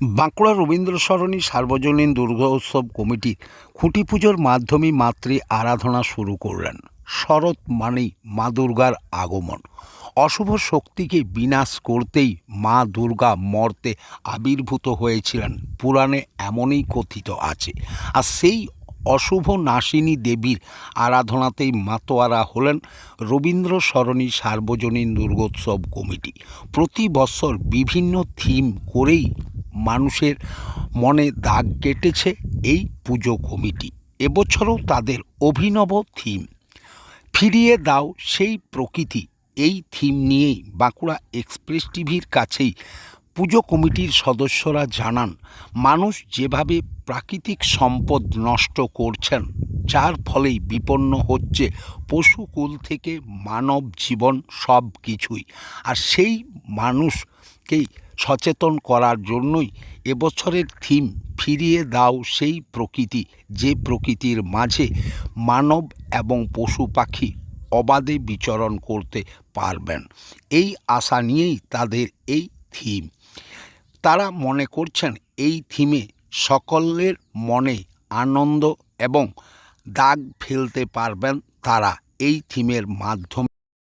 বাঁকুড়া রবীন্দ্র সরণি সার্বজনীন দুর্গোৎসব কমিটি খুঁটি পুজোর মাধ্যমে মাতৃ আরাধনা শুরু করলেন। শরৎ মানেই মা দুর্গার আগমন। অশুভ শক্তিকে বিনাশ করতেই মা দুর্গা মর্তে আবির্ভূত হয়েছিলেন, পুরাণে এমনই কথিত আছে। আর সেই অশুভ নাশিনী দেবীর আরাধনাতেই মাতোয়ারা হলেন রবীন্দ্র সরণি সার্বজনীন দুর্গোৎসব কমিটি। প্রতি বছর বিভিন্ন থিম করেই মানুষের মনে দাগ কেটেছে এই পুজো কমিটি। এবছরও তাদের অভিনব থিম, ফিরিয়ে দাও সেই প্রকৃতি, এই থিম নিয়েই বাঁকুড়া এক্সপ্রেস টিভির কাছেই পুজো কমিটির সদস্যরা জানান, মানুষ যেভাবে প্রাকৃতিক সম্পদ নষ্ট করছেন, যার ফলেই বিপন্ন হচ্ছে পশুকুল থেকে মানব জীবন সব কিছুই। আর সেই মানুষকেই সচেতন করার জন্যই এবছরের থিম ফিরিয়ে দাও সেই প্রকৃতি, যে প্রকৃতির মাঝে মানব এবং পশু পাখি অবাধে বিচরণ করতে পারবেন। এই আশা নিয়েই তাদের এই থিম। তারা মনে করছেন এই থিমে সকলের মনে আনন্দ এবং দাগ ফেলতে পারবেন তারা এই থিমের মাধ্যমে।